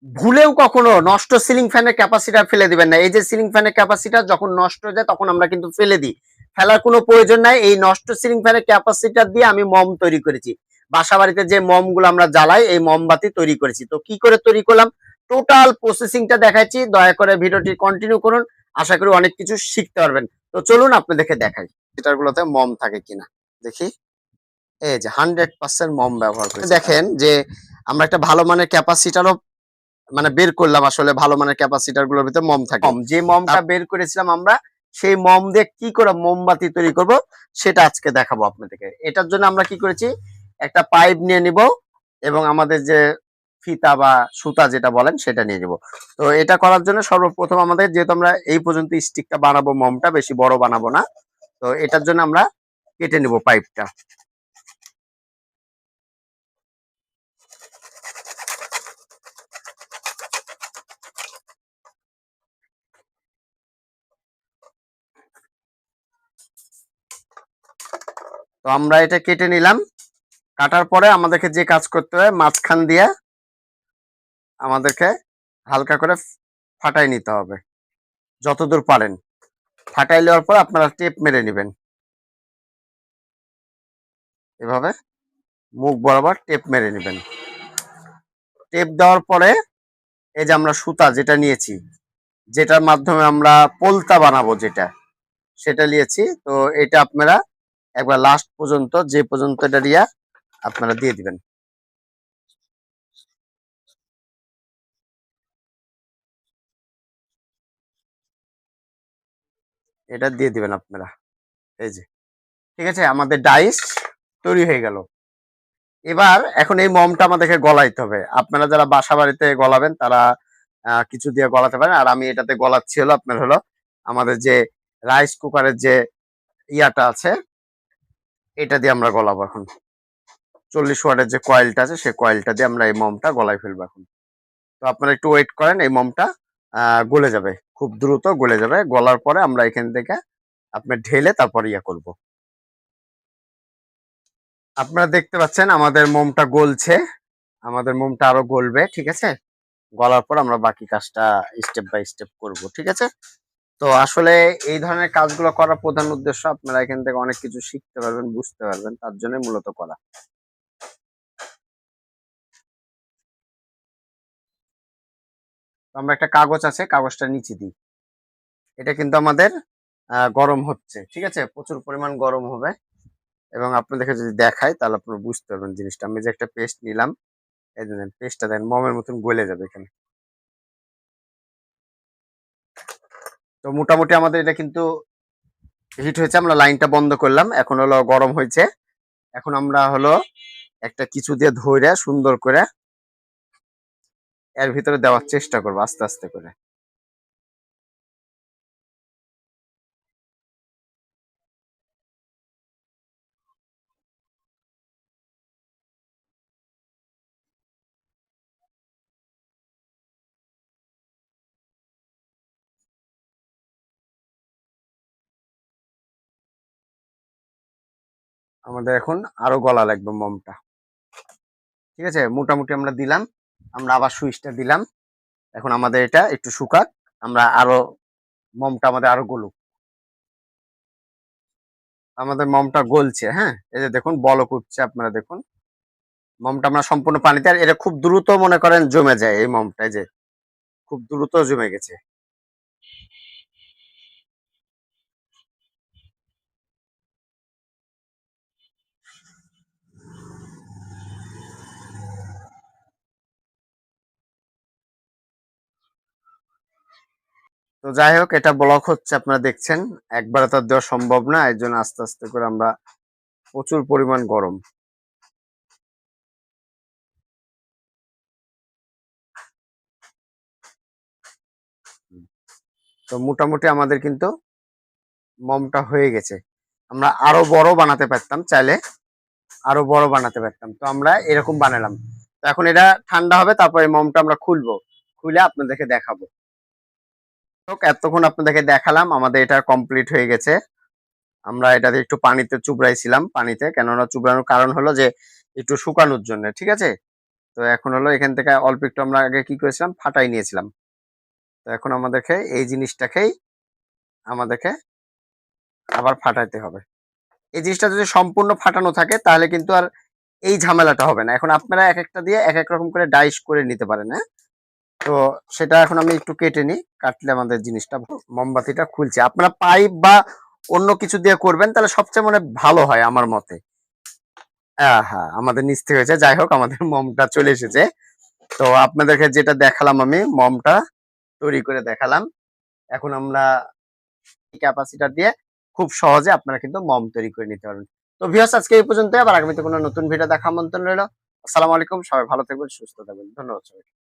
ভুলেও কখনো নষ্ট সিলিং ফ্যানের ক্যাপাসিটার ফেলে দিবেন না। এই যে সিলিং ফ্যানের ক্যাপাসিটার যখন নষ্ট হয়ে যায় তখন আমরা কিন্তু ফেলে দিই। ফেলার কোনো প্রয়োজন নাই। এই নষ্ট সিলিং ফ্যানের ক্যাপাসিটার দিয়ে আমি মম তৈরি করেছি। বাসা বাড়িতে যে মমগুলো আমরা জ্বালাই এই মোমবাতি তৈরি করেছি। তো কি করে তৈরি করলাম টোটাল প্রসেসিংটা দেখাচ্ছি। দয়া করে ভিডিওটি কন্টিনিউ করুন। আশা করি অনেক কিছু শিখতে পারবেন। তো চলুন আপনাদেরকে দেখাই এটারগুলোতে মম থাকে কিনা। দেখি এই যে 100% মম ব্যবহার করেছি। দেখেন যে আমরা একটা ভালো মানের ক্যাপাসিটারও মানে বের করলাম। আসলে ভালো মানের ক্যাপাসিটার গুলোর ভিতরে মম থাকে। যে মমটা বের করেছিলাম আমরা সেই মম দিয়ে কি করে মোমবাতি তৈরি করব সেটা আজকে দেখাবো আপনাদেরকে। এটার জন্য আমরা কি করেছি একটা পাইপ নিয়ে নিব এবং আমাদের যে ফিতা বা সুতা যেটা বলেন সেটা নিয়ে নিব। তো এটা করার জন্য সর্বপ্রথম আমাদের যেহেতু আমরা এই পর্যন্ত স্টিকটা বানাবো মমটা বেশি বড় বানাবো না। তো এটার জন্য আমরা কেটে নিব পাইপটা। তো আমরা এটা কেটে নিলাম। কাটার পরে আমাদেরকে যে কাজ করতে হয় মাঝখান দিয়ে আমাদেরকে হালকা করে ফাটাই নিতে হবে যতদূর পারেন। ফাটাই নেওয়ার পর আপনারা টেপ মেরে নেবেন এভাবে মুখ বরাবর টেপ মেরে নেবেন। টেপ দেওয়ার পরে এই যে আমরা সুতা যেটা নিয়েছি যেটার মাধ্যমে আমরা পোলতা বানাবো যেটা সেটা নিয়েছি। তো এটা আপনারা একবার লাস্ট পর্যন্ত যে পর্যন্ত এটা দিয়া আপনারা দিয়ে দিবেন। এটা দিয়ে দিবেন আপনারা এই যে ঠিক আছে আমাদের ডাইস তৈরি হয়ে গেল। এবার এখন এই মমটা আমাদেরকে গলাইতে হবে। আপনারা যারা বাসা বাড়িতে গলাবেন তারা কিছু দিয়ে গলাতে পারেন। আর আমি এটাতে গলাচ্ছি হলো আপনার হলো আমাদের যে রাইস কুকারের যে ইয়াটা আছে এটা দিয়ে আমরা গলাবো এখন। 40 ওয়াটের যে কয়েলটা আছে সেই কয়েলটা দিয়ে আমরা এই মমটা গলায় ফেলবো এখন। তো আপনারা একটু ওয়েট করেন এই মমটা গলে যাবে খুব দ্রুত গলে যাবে। গলার পরে আমরা এখান থেকে আপনার ঢেলে তারপর ইয়া করব। আপনারা দেখতে পাচ্ছেন আমাদের মোমটা গলছে। আমাদের মোমটা আরো গলবে ঠিক আছে। গলার পর আমরা বাকি কাজটা স্টেপ বাই স্টেপ করব ঠিক আছে। তো আসলে এই ধরনের কাজগুলো করার প্রধান উদ্দেশ্য আপনারা এখান থেকে অনেক কিছু শিখতে পারবেন বুঝতে পারবেন তার জন্য মূলত করা। তো আমরা একটা কাগজ আছে কাগজটা নিচে দিই। এটা কিন্তু আমাদের গরম হচ্ছে ঠিক আছে প্রচুর পরিমাণ গরম হবে এবং আপনাদেরকে যদি দেখাই তাহলে আপনারা বুঝতে পারবেন জিনিসটা। আমি যে একটা পেস্ট নিলাম এই দেখেন পেস্টটা দেখেন মমের মতন গলে যাবে এখানে। তো মোটামুটি আমাদের এটা কিন্তু হিট হয়েছে। আমরা লাইনটা বন্ধ করলাম এখন হলো গরম হয়েছে। এখন আমরা হলো একটা কিছু দিয়ে ধরে সুন্দর করে এর ভিতরে দেওয়ার চেষ্টা করবো আস্তে আস্তে করে। আমাদের এখন আরো গলা লাগবে মমটা ঠিক আছে। মোটামুটি আমরা দিলাম। আমরা আবার সুইচটা দিলাম। এখন আমাদের এটা একটু শুকাক। আমরা আরো মমটা আমাদের আরো গলুক। আমাদের মমটা গলছে হ্যাঁ এই যে দেখুন বলক উঠছে আপনারা দেখুন। মমটা আমরা সম্পূর্ণ পানিতে আর এটা খুব দ্রুত মনে করেন জমে যায় এই মমটা যে খুব দ্রুত জমে গেছে। তো যাই হোক এটা ব্লক হচ্ছে আপনারা দেখছেন। একবারে তো দেওয়া সম্ভব না এই জন্য আস্তে আস্তে করে আমরা প্রচুর পরিমাণ গরম। তো মোটামুটি আমাদের কিন্তু মমটা হয়ে গেছে। আমরা আরো বড় বানাতে পারতাম চাইলে আরো বড় বানাতে পারতাম। তো আমরা এরকম বানালাম। তো এখন এটা ঠান্ডা হবে তারপরে মমটা আমরা খুলবো খুলে আপনাদেরকে দেখাবো। এতক্ষণ আপনাদেরকে দেখালাম আমাদের এটা কমপ্লিট হয়ে গেছে। আমরা এটাতে একটু পানিতে চুবড়াইছিলাম পানিতে কেননা চুবড়ানোর কারণ হলো যে একটু শুকানোর জন্য ঠিক আছে। তো এখন হলো এখান থেকে অল্প একটু আমরা আগে কি করেছিলাম, ফাটাই নিয়েছিলাম। তো এখন আমাদেরকে এই জিনিসটাকেই আমাদেরকে আবার ফাটাইতে হবে। এই জিনিসটা যদি সম্পূর্ণ ফাটানো থাকে তাহলে কিন্তু আর এই ঝামেলাটা হবে না। এখন আপনারা একেকটা দিয়ে একেক রকম করে ডাইস করে নিতে পারেন, হ্যাঁ? তো সেটা এখন আমি একটু কেটে নিই। কাটলে আমাদের জিনিসটা মোমবাতিটা খুলছে। আপনারা পাইপ বা অন্য কিছু দিয়ে করবেন তাহলে সবচেয়ে মানে ভালো হয় আমার মতে। হ্যাঁ, আমাদের নিচ থেকে হয়েছে। যাই হোক আমাদের মমটা চলে এসেছে। তো আপনাদেরকে যেটা দেখালাম আমি মমটা তৈরি করে দেখালাম। এখন আমরা ক্যাপাসিটর দিয়ে খুব সহজে আপনারা কিন্তু মম তৈরি করে নিতে পারবেন। তো ভিউয়ার্স আজকে এই পর্যন্তই। আবার আগামীতে কোনো নতুন ভিডিও দেখার আমন্ত্রণ রইলো। আসসালামু আলাইকুম। সবাই ভালো থাকবেন, সুস্থ থাকবেন। ধন্যবাদ সবাইকে।